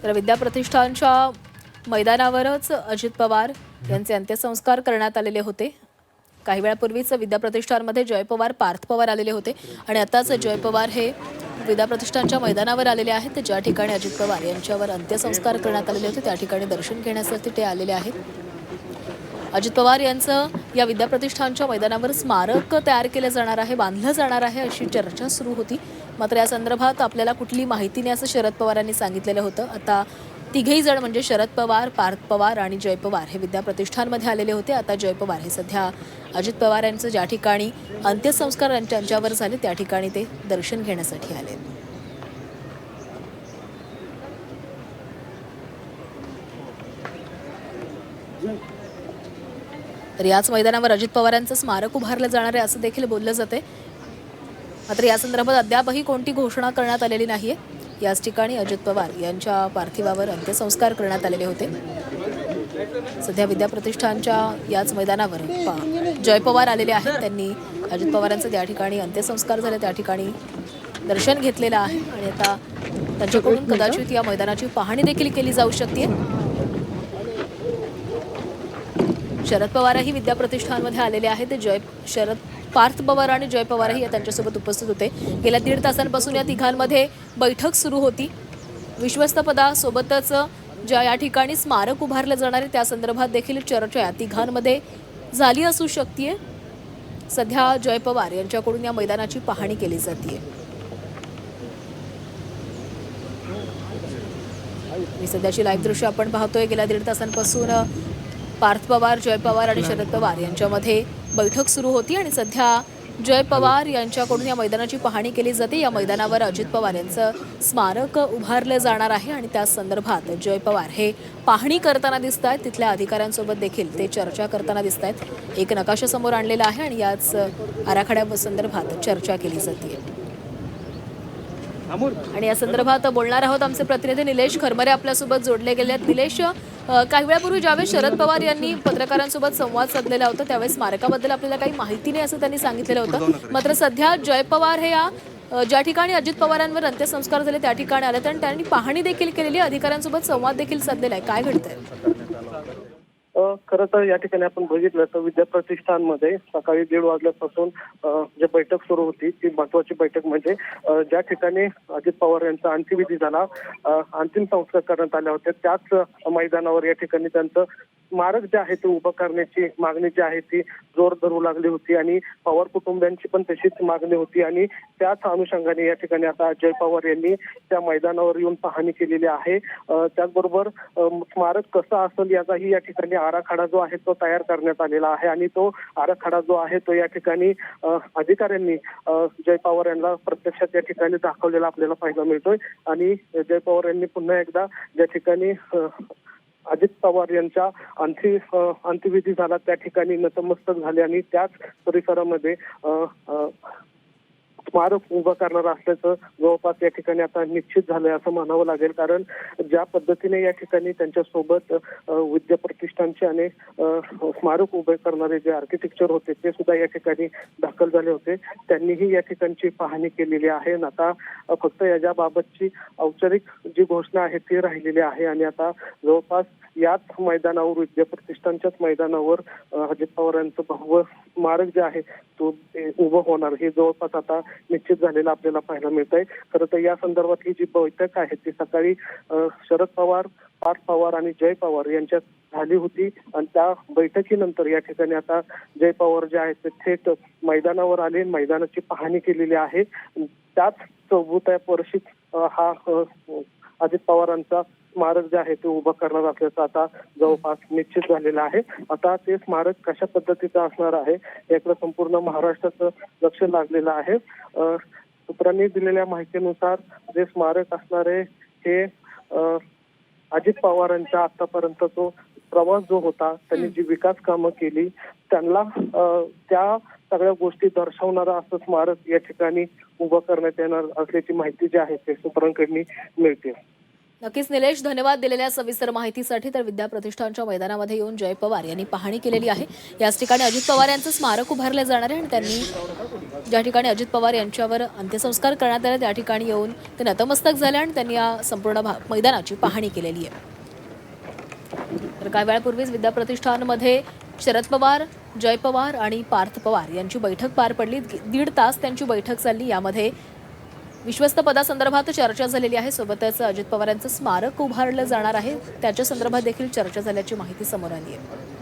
तर विद्याप्रतिष्ठानच्या मैदानावरच अजित पवार यांचे अंत्यसंस्कार करण्यात आलेले होते। काही वेळापूर्वीच विद्याप्रतिष्ठानमध्ये जय पवार, पार्थ पवार आलेले होते आणि आताच जय पवार हे विद्याप्रतिष्ठानच्या मैदानावर आलेले आहेत। ज्या ठिकाणी अजित पवार यांच्यावर अंत्यसंस्कार करण्यात आलेले होते त्या ठिकाणी दर्शन घेण्यासाठी ते आलेले आहेत। अजित पवार यांचं या विद्याप्रतिष्ठानच्या मैदानावर स्मारक तयार केलं जाणार आहे, बांधलं जाणार आहे अशी चर्चा सुरू होती। मात्र या संदर्भात आपल्याला कुठली माहिती नाही असं शरद पवारांनी सांगितलेलं होतं। आता तिघेही जण म्हणजे शरद पवार, पार्थ पवार आणि जय पवार हे विद्याप्रतिष्ठानमध्ये आलेले होते। आता जय पवार हे सध्या अजित पवार यांचं ज्या ठिकाणी अंत्यसंस्कार त्यांच्यावर झाले त्या ठिकाणी ते दर्शन घेण्यासाठी आले। तर याच मैदानावर अजित पवारांचं स्मारक उभारलं जाणार आहे असं देखील बोललं जाते। मात्र या संदर्भात अद्यापही कोणती घोषणा करण्यात आलेली नाहीये। याच ठिकाणी अजित पवार यांच्या पार्थिवावर अंत्यसंस्कार करण्यात आलेले होते। सध्या विद्याप्रतिष्ठानच्या याच मैदानावर जय पवार आलेले आहेत। त्यांनी अजित पवारांचं त्या ठिकाणी अंत्यसंस्कार झाले त्या ठिकाणी दर्शन घेतलेलं आहे आणि आता त्यांच्याकडून कदाचित या मैदानाची पाहणी देखील केली जाऊ शकते। शरद पवारही विद्याप्रतिष्ठानमध्ये आलेले आहेत। पार्थ पवार आणि जय पवारही त्यांच्यासोबत उपस्थित होते। गेल्या 1.5 तासांपासून या तिघांमध्ये बैठक सुरू होती। विश्वस्त पदासोबतच ज्या या ठिकाणी स्मारक उभारलं जाणार आहे त्या संदर्भात देखील चर्चा या तिघांमध्ये झाली असू शकते। सध्या जय पवार यांच्याकडून या मैदानाची पाहणी केली जाते। मी सध्याची लाईव्ह दृश्य आपण पाहतोय। गेल्या 1.5 तासांपासून पार्थ पवार, जय पवार आणि शरद पवार यांच्यामध्ये बैठक सुरू होती आणि सध्या जय पवार यांच्याकडून या मैदानाची पाहणी केली जाते। या मैदानावर अजित पवार यांचं स्मारक उभारलं जाणार आहे आणि त्या संदर्भात जय पवार हे पाहणी करताना दिसत आहेत। तिथल्या अधिकाऱ्यांसोबत देखील ते चर्चा करताना दिसत आहेत। एक नकाशा समोर आणलेला आहे आणि याच आराखड्या संदर्भात चर्चा केली जाते आणि या संदर्भात बोलणार आहोत। आमचे प्रतिनिधी निलेश खरमरे आपल्यासोबत जोडले गेले आहेत। निलेश, काही वेळापूर्वी ज्यावेळेस शरद पवार यांनी पत्रकारांसोबत संवाद साधलेला होता त्यावेळेस स्मारकाबद्दल आपल्याला काही माहिती नाही असं त्यांनी सांगितलेलं होतं। मात्र सध्या जय पवार हे या ज्या ठिकाणी अजित पवारांवर अंत्यसंस्कार झाले त्या ठिकाणी आले आणि त्यांनी पाहणी देखील केलेली, अधिकाऱ्यांसोबत संवाद देखील साधलेला आहे। काय घडतंय? खरं तर या ठिकाणी आपण बघितलं तर विद्याप्रतिष्ठानमध्ये सकाळी 1:30 वाजल्यापासून जी बैठक सुरू होती ती महत्वाची बैठक म्हणजे ज्या ठिकाणी अजित पवार यांचा अंत्यविधी झाला, अंतिम संस्कार करण्यात आले होते त्याच मैदानावर या ठिकाणी त्यांचं स्मारक जे आहे ते उभं करण्याची मागणी जी आहे ती जोर धरू लागली होती आणि पवार कुटुंबियांची पण तशीच मागणी होती आणि त्याच अनुषंगाने या ठिकाणी आता अजय पवार यांनी त्या मैदानावर येऊन पाहणी केलेली आहे। त्याचबरोबर स्मारक कसं असेल याचाही या ठिकाणी आराखडा जो आहे तो तयार करण्यात आलेला आहे आणि तो आराखडा जो आहे तो या ठिकाणी अधिकाऱ्यांनी जय पवार यांना प्रत्यक्षात या ठिकाणी दाखवलेला आपल्याला पाहायला मिळतोय आणि जय पवार यांनी पुन्हा एकदा ज्या ठिकाणी अजित पवार यांचा अंत्यविधी झाला त्या ठिकाणी नतमस्तक झाले आणि त्याच परिसरामध्ये स्मारक उभं करणार असल्याचं जवळपास या ठिकाणी आता निश्चित झालंय असं म्हणावं लागेल। कारण ज्या पद्धतीने या ठिकाणी त्यांच्यासोबत विद्याप्रतिष्ठानचे आणि स्मारक उभे करणारे जे आर्किटेक्चर होते ते सुद्धा या ठिकाणी दाखल झाले होते। त्यांनीही या ठिकाणची पाहणी केलेली आहे। आता फक्त याच्याबाबतची औपचारिक जी घोषणा आहे ती राहिलेली आहे आणि आता जवळपास याच मैदानावर विद्याप्रतिष्ठानच्याच मैदानावर अजित पवार यांचं भव्य स्मारक जे आहे तो उभं होणार हे जवळपास आता निश्चित झालेलं आपल्याला पाहायला मिळत आहे। खरं तर या संदर्भातली जी बैठक आहे ती सकाळी शरद पवार, पार्थ पवार आणि जय पवार यांच्यात झाली होती आणि त्या बैठकीनंतर या ठिकाणी आता जय पवार जे आहेत ते थेट मैदानावर आले, मैदानाची पाहणी केलेली आहे। त्याच 14व्या वर्षीत हा अजित पवारांचा स्मारक जे आहे ते उभं करणार असल्याचं आता जवळपास निश्चित झालेलं आहे। आता ते स्मारक कशा पद्धतीचं असणार आहे याकडे संपूर्ण महाराष्ट्राचं लक्ष लागलेलं आहे। सूत्रांनी दिलेल्या माहितीनुसार जे स्मारक असणार आहे हे अजित पवारांच्या आतापर्यंत जो प्रवास जो होता, त्यांनी जी विकास कामं केली त्यांना त्या सगळ्या गोष्टी दर्शवणारं असं स्मारक या ठिकाणी उभं करण्यात येणार असल्याची माहिती जी आहे ते सूत्रांकडून मिळते। नक्कीच निलेश, धन्यवाद दिलेल्या सविस्तर माहितीसाठी. तर विद्या प्रतिष्ठानच्या मैदानामध्ये येऊन जय पवार यांनी पाहणी केलेली आहे. याच ठिकाणी अजित पवार यांचं स्मारक उभारलं जाणार आहे आणि त्यांनी ज्या ठिकाणी अजित पवार यांच्यावर अंत्यसंस्कार करण्यात आले त्या ठिकाणी येऊन ते नतमस्तक झाले आणि त्यांनी या संपूर्ण मैदानाची पाहणी केलेली आहे. तर काही वेळापूर्वीच विद्या प्रतिष्ठानमध्ये शरद पवार, जय पवार आणि पार्थ पवार यांची बैठक पार पडली. 1.5 तास त्यांची बैठक चालली. यामध्ये विश्वस्त पदासंदर्भात चर्चा झालेली आहे. सोबतच अजित पवार यांचं स्मारक उभारलं जाणार आहे त्याच्या संदर्भात देखील चर्चा झाल्याची माहिती समोर आली आहे.